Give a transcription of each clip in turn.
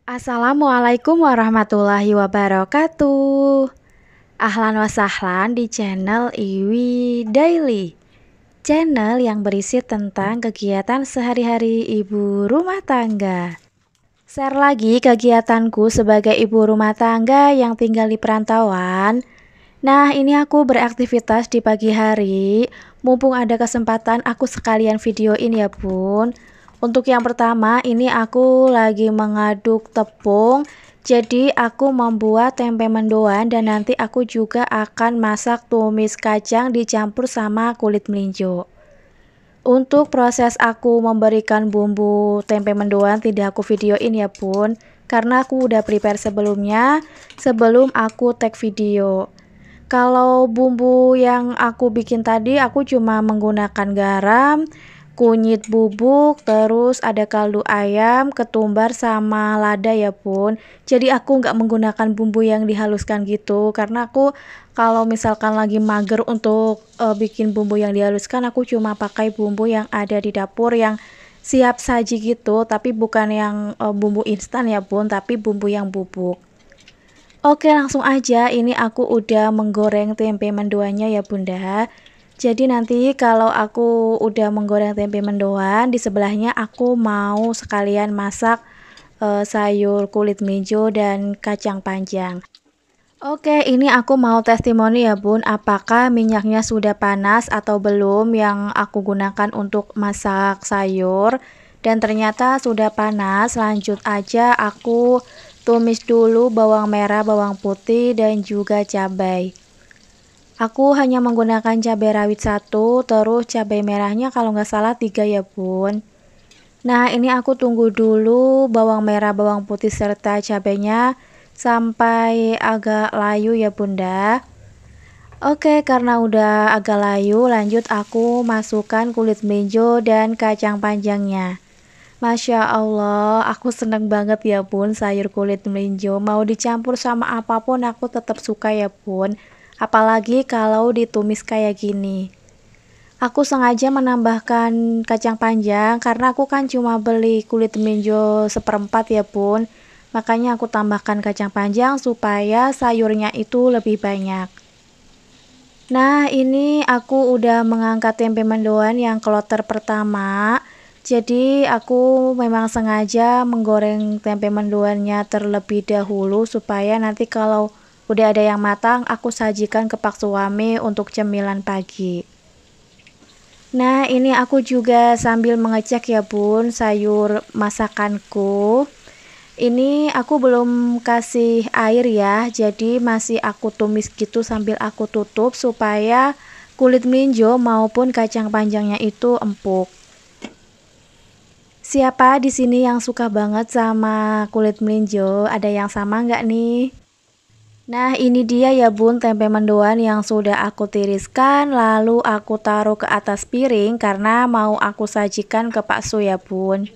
Assalamualaikum warahmatullahi wabarakatuh. Ahlan wa sahlan di channel Iwi Daily. Channel yang berisi tentang kegiatan sehari-hari ibu rumah tangga. Share lagi kegiatanku sebagai ibu rumah tangga yang tinggal di perantauan. Nah, ini aku beraktivitas di pagi hari. Mumpung ada kesempatan, aku sekalian videoin ya bun. Untuk yang pertama, ini aku lagi mengaduk tepung. Jadi aku membuat tempe mendoan dan nanti aku juga akan masak tumis kacang dicampur sama kulit melinjo. Untuk proses aku memberikan bumbu tempe mendoan tidak aku videoin ya bun, karena aku udah prepare sebelumnya sebelum aku tag video. Kalau bumbu yang aku bikin tadi aku cuma menggunakan garam, kunyit bubuk, terus ada kaldu ayam, ketumbar sama lada ya bun. Jadi aku nggak menggunakan bumbu yang dihaluskan gitu, karena aku kalau misalkan lagi mager untuk bikin bumbu yang dihaluskan, aku cuma pakai bumbu yang ada di dapur yang siap saji gitu, tapi bukan yang bumbu instan ya bun, tapi bumbu yang bubuk. Oke, langsung aja. Ini aku udah menggoreng tempe mendoannya ya bunda. Jadi nanti kalau aku udah menggoreng tempe mendoan, di sebelahnya aku mau sekalian masak sayur kulit mejo dan kacang panjang. Oke, ini aku mau testimoni ya bun, apakah minyaknya sudah panas atau belum yang aku gunakan untuk masak sayur. Dan ternyata sudah panas. Lanjut aja, aku tumis dulu bawang merah, bawang putih, dan juga cabai. Aku hanya menggunakan cabai rawit satu, terus cabai merahnya kalau nggak salah 3 ya bun. Nah, ini aku tunggu dulu bawang merah, bawang putih, serta cabainya sampai agak layu ya bunda. Oke, karena udah agak layu, lanjut aku masukkan kulit mejo dan kacang panjangnya. Masya Allah, aku seneng banget ya bun sayur kulit melinjo. Mau dicampur sama apapun aku tetap suka ya bun. Apalagi kalau ditumis kayak gini. Aku sengaja menambahkan kacang panjang karena aku kan cuma beli kulit melinjo seperempat ya bun. Makanya aku tambahkan kacang panjang supaya sayurnya itu lebih banyak. Nah, ini aku udah mengangkat tempe mendoan yang kloter pertama. Jadi aku memang sengaja menggoreng tempe mendoannya terlebih dahulu supaya nanti kalau udah ada yang matang aku sajikan ke pak suami untuk cemilan pagi. Nah, ini aku juga sambil mengecek ya bun sayur masakanku. Ini aku belum kasih air ya, jadi masih aku tumis gitu sambil aku tutup supaya kulit melinjo maupun kacang panjangnya itu empuk. Siapa di sini yang suka banget sama kulit melinjo? Ada yang sama nggak nih? Nah, ini dia ya bun tempe mendoan yang sudah aku tiriskan, lalu aku taruh ke atas piring karena mau aku sajikan ke Pak Su ya bun.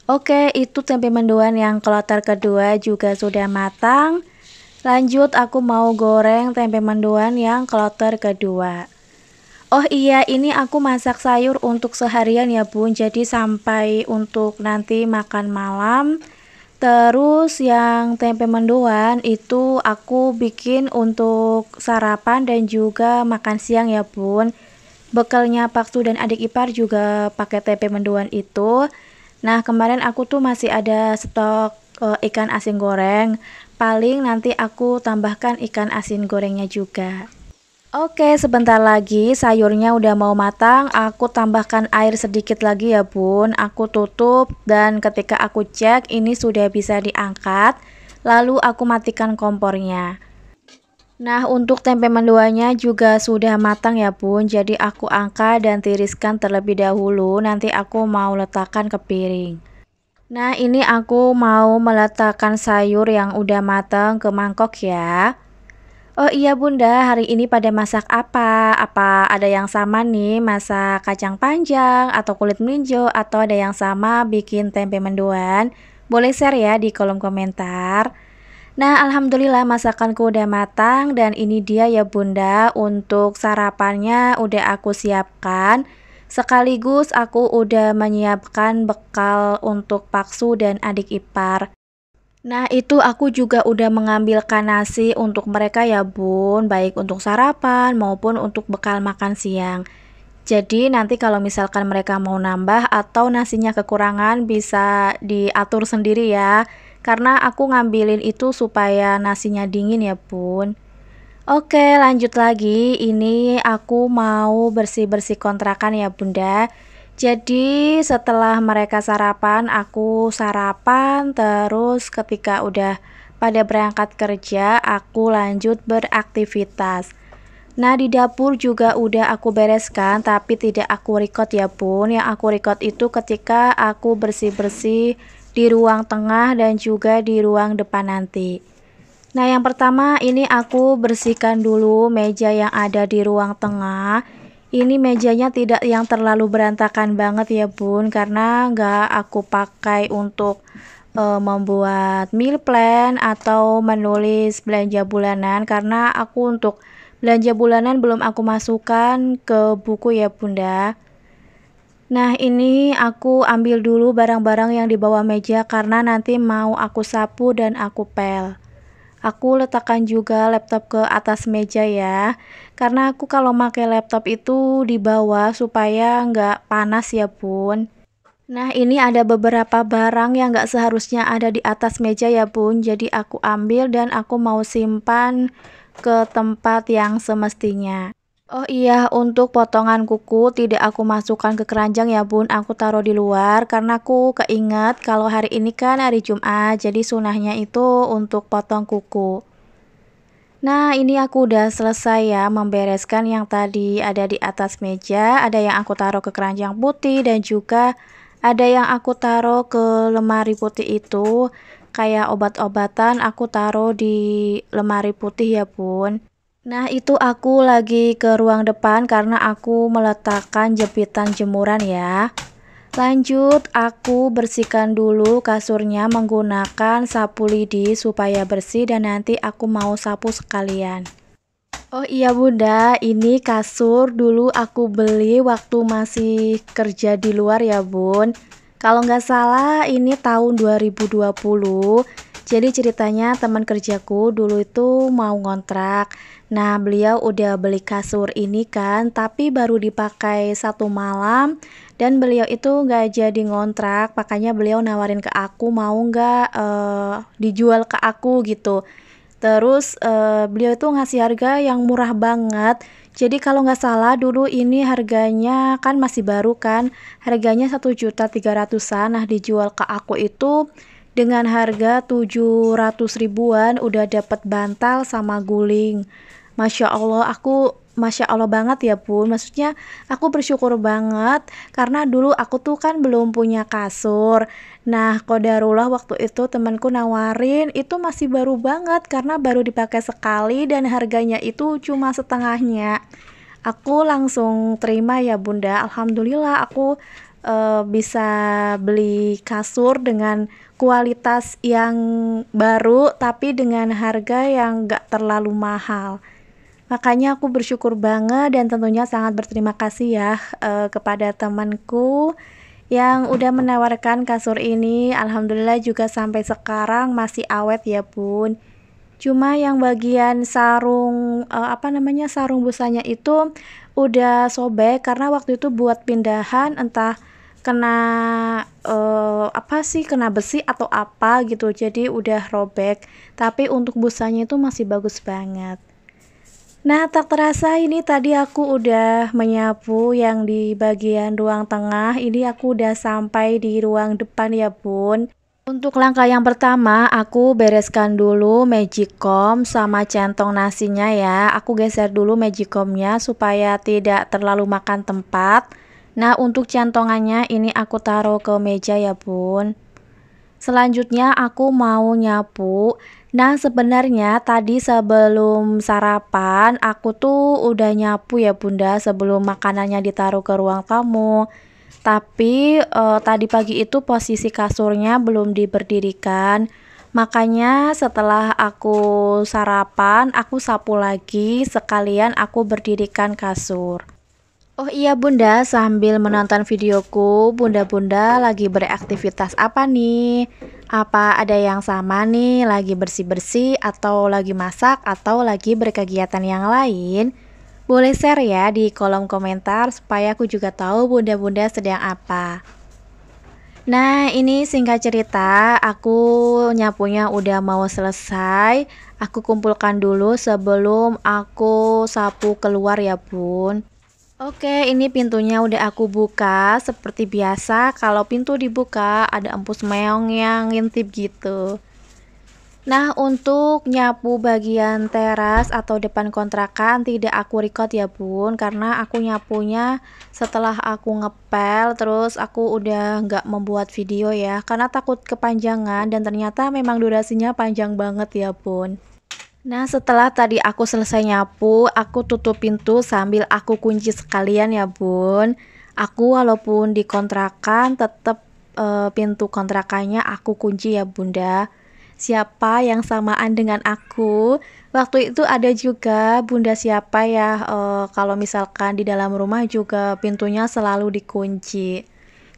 Oke, itu tempe mendoan yang kloter kedua juga sudah matang. Lanjut aku mau goreng tempe mendoan yang kloter kedua. Oh iya, ini aku masak sayur untuk seharian ya bun, jadi sampai untuk nanti makan malam. Terus yang tempe mendoan itu aku bikin untuk sarapan dan juga makan siang ya bun. Bekalnya Pak Su dan adik ipar juga pakai tempe mendoan itu. Nah, kemarin aku tuh masih ada stok ikan asin goreng. Paling nanti aku tambahkan ikan asin gorengnya juga. Oke, sebentar lagi sayurnya udah mau matang. Aku tambahkan air sedikit lagi ya bun. Aku tutup dan ketika aku cek ini sudah bisa diangkat. Lalu aku matikan kompornya. Nah, untuk tempe mendoannya juga sudah matang ya bun. Jadi aku angkat dan tiriskan terlebih dahulu. Nanti aku mau letakkan ke piring. Nah, ini aku mau meletakkan sayur yang udah matang ke mangkok ya. Oh iya bunda, hari ini pada masak apa? Apa ada yang sama nih masak kacang panjang atau kulit melinjo atau ada yang sama bikin tempe mendoan? Boleh share ya di kolom komentar. Nah, alhamdulillah masakanku udah matang dan ini dia ya bunda untuk sarapannya udah aku siapkan. Sekaligus aku udah menyiapkan bekal untuk Paksu dan adik ipar. Nah, itu aku juga udah mengambilkan nasi untuk mereka ya Bun, baik untuk sarapan maupun untuk bekal makan siang. Jadi nanti kalau misalkan mereka mau nambah atau nasinya kekurangan bisa diatur sendiri ya. Karena aku ngambilin itu supaya nasinya dingin ya Bun. Oke, lanjut lagi. Ini aku mau bersih-bersih kontrakan ya, Bunda. Jadi, setelah mereka sarapan, aku sarapan. Terus, ketika udah pada berangkat kerja, aku lanjut beraktivitas. Nah, di dapur juga udah aku bereskan, tapi tidak aku record ya, Bun. Yang aku record itu ketika aku bersih-bersih di ruang tengah dan juga di ruang depan nanti. Nah, yang pertama ini aku bersihkan dulu meja yang ada di ruang tengah. Ini mejanya tidak yang terlalu berantakan banget ya Bun, karena nggak aku pakai untuk membuat meal plan atau menulis belanja bulanan, karena aku untuk belanja bulanan belum aku masukkan ke buku ya Bunda. Nah, ini aku ambil dulu barang-barang yang di bawah meja karena nanti mau aku sapu dan aku pel. Aku letakkan juga laptop ke atas meja ya, karena aku kalau pakai laptop itu di bawah supaya nggak panas ya Bun. Nah, ini ada beberapa barang yang nggak seharusnya ada di atas meja ya Bun, jadi aku ambil dan aku mau simpan ke tempat yang semestinya. Oh iya, untuk potongan kuku tidak aku masukkan ke keranjang ya Bun, aku taruh di luar karena aku keinget kalau hari ini kan hari Jumat, jadi sunahnya itu untuk potong kuku. Nah, ini aku udah selesai ya membereskan yang tadi ada di atas meja, ada yang aku taruh ke keranjang putih dan juga ada yang aku taruh ke lemari putih itu, kayak obat-obatan aku taruh di lemari putih ya Bun. Nah, itu aku lagi ke ruang depan karena aku meletakkan jepitan jemuran ya. Lanjut, aku bersihkan dulu kasurnya menggunakan sapu lidi supaya bersih dan nanti aku mau sapu sekalian. Oh iya Bunda, ini kasur dulu aku beli waktu masih kerja di luar ya Bun. Kalau nggak salah ini tahun 2020. Jadi ceritanya teman kerjaku dulu itu mau ngontrak. Nah, beliau udah beli kasur ini kan, tapi baru dipakai 1 malam dan beliau itu nggak jadi ngontrak. Makanya beliau nawarin ke aku mau nggak dijual ke aku gitu. Terus beliau itu ngasih harga yang murah banget. Jadi kalau nggak salah dulu ini harganya kan masih baru kan, harganya 1.300.000-an. Nah, dijual ke aku itu dengan harga 700 ribuan udah dapat bantal sama guling. Masya Allah banget ya Bun. Maksudnya aku bersyukur banget karena dulu aku tuh kan belum punya kasur. Nah, qadarullah waktu itu temanku nawarin itu masih baru banget karena baru dipakai sekali dan harganya itu cuma setengahnya. Aku langsung terima ya Bunda. Alhamdulillah aku bisa beli kasur dengan kualitas yang baru tapi dengan harga yang gak terlalu mahal. Makanya aku bersyukur banget dan tentunya sangat berterima kasih ya kepada temanku yang udah menawarkan kasur ini. Alhamdulillah juga sampai sekarang masih awet ya Bun. Cuma yang bagian sarung sarung busanya itu udah sobek karena waktu itu buat pindahan entah kena kena besi atau apa gitu. Jadi udah robek. Tapi untuk busanya itu masih bagus banget. Nah, tak terasa ini tadi aku udah menyapu yang di bagian ruang tengah. Ini aku udah sampai di ruang depan ya Bun. Untuk langkah yang pertama, aku bereskan dulu magicom sama centong nasinya ya. Aku geser dulu magicomnya supaya tidak terlalu makan tempat. Nah, untuk centongannya ini aku taruh ke meja ya Bun. Selanjutnya aku mau nyapu. Nah, sebenarnya tadi sebelum sarapan aku tuh udah nyapu ya Bunda sebelum makanannya ditaruh ke ruang tamu. Tapi tadi pagi itu posisi kasurnya belum diberdirikan. Makanya setelah aku sarapan, aku sapu lagi sekalian aku berdirikan kasur. Oh iya Bunda, sambil menonton videoku, Bunda-bunda lagi beraktivitas apa nih? Apa ada yang sama nih, lagi bersih-bersih, atau lagi masak, atau lagi berkegiatan yang lain? Boleh share ya di kolom komentar supaya aku juga tahu bunda-bunda sedang apa. Nah, ini singkat cerita, aku nyapunya udah mau selesai. Aku kumpulkan dulu sebelum aku sapu keluar ya, Bun. Oke, ini pintunya udah aku buka. Seperti biasa, kalau pintu dibuka ada empus meong yang ngintip gitu. Nah, untuk nyapu bagian teras atau depan kontrakan tidak aku record ya, Bun, karena aku nyapunya setelah aku ngepel, terus aku udah nggak membuat video ya, karena takut kepanjangan dan ternyata memang durasinya panjang banget ya, Bun. Nah, setelah tadi aku selesai nyapu, aku tutup pintu sambil aku kunci sekalian ya, Bun. Aku walaupun di kontrakan tetap pintu kontrakannya aku kunci ya, Bunda. Siapa yang samaan dengan aku? Waktu itu ada juga Bunda siapa ya, kalau misalkan di dalam rumah juga pintunya selalu dikunci.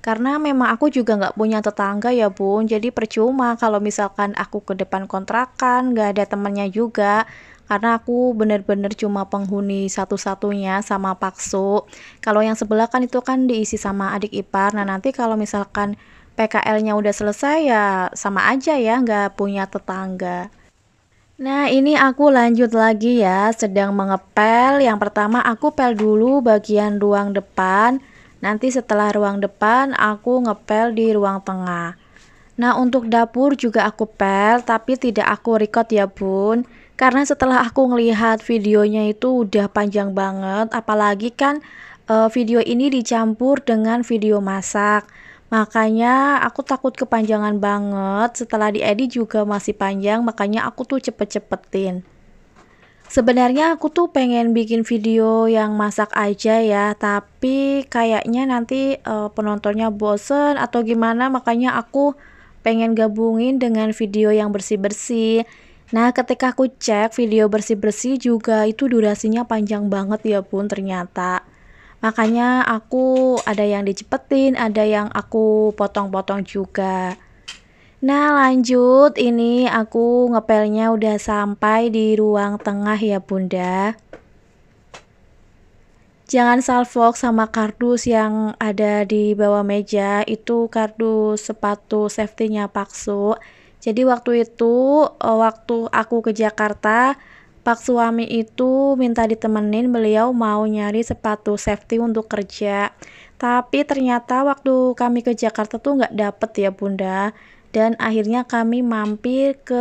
Karena memang aku juga nggak punya tetangga ya, Bun. Jadi percuma kalau misalkan aku ke depan kontrakan, nggak ada temennya juga. Karena aku bener-bener cuma penghuni satu-satunya sama Paksu. Kalau yang sebelah kan itu kan diisi sama adik ipar. Nah, nanti kalau misalkan PKL-nya udah selesai ya sama aja ya, nggak punya tetangga. Nah, ini aku lanjut lagi ya, sedang mengepel. Yang pertama aku pel dulu bagian ruang depan. Nanti setelah ruang depan aku ngepel di ruang tengah. Nah, untuk dapur juga aku pel, tapi tidak aku record ya, Bun. Karena setelah aku ngelihat videonya itu udah panjang banget, apalagi kan video ini dicampur dengan video masak. Makanya aku takut kepanjangan banget, setelah diedit juga masih panjang, makanya aku tuh cepet-cepetin. Sebenarnya aku tuh pengen bikin video yang masak aja ya, tapi kayaknya nanti penontonnya bosen atau gimana, makanya aku pengen gabungin dengan video yang bersih-bersih. Nah, ketika aku cek video bersih-bersih juga itu durasinya panjang banget ya, Bun, ternyata. Makanya aku ada yang dicepetin, ada yang aku potong-potong juga. Nah, lanjut, ini aku ngepelnya udah sampai di ruang tengah ya, Bunda. Jangan salfok sama kardus yang ada di bawah meja, itu kardus sepatu safety-nya Paksu. Jadi waktu itu, waktu aku ke Jakarta, Pak suami itu minta ditemenin, beliau mau nyari sepatu safety untuk kerja. Tapi ternyata waktu kami ke Jakarta tuh nggak dapet ya, Bunda. Dan akhirnya kami mampir ke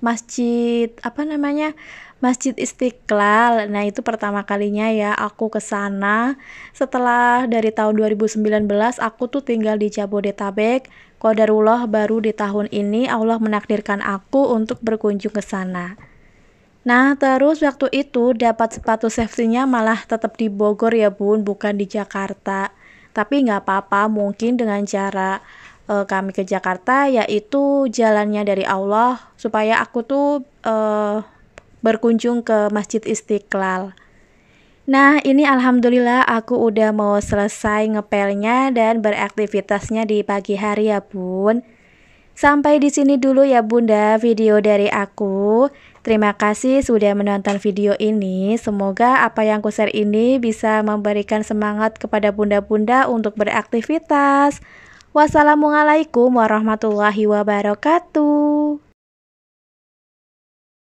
masjid, apa namanya? Masjid Istiqlal. Nah, itu pertama kalinya ya aku ke sana. Setelah dari tahun 2019 aku tuh tinggal di Jabodetabek. Qadarullah baru di tahun ini Allah menakdirkan aku untuk berkunjung ke sana. Nah, terus waktu itu dapat sepatu safety-nya malah tetap di Bogor ya, Bun, bukan di Jakarta. Tapi nggak apa-apa, mungkin dengan cara kami ke Jakarta yaitu jalannya dari Allah supaya aku tuh berkunjung ke Masjid Istiqlal. Nah, ini alhamdulillah aku udah mau selesai ngepelnya dan beraktivitasnya di pagi hari ya, Bun. Sampai di sini dulu ya, Bunda, video dari aku. Terima kasih sudah menonton video ini. Semoga apa yang ku share ini bisa memberikan semangat kepada bunda-bunda untuk beraktivitas. Wassalamualaikum warahmatullahi wabarakatuh.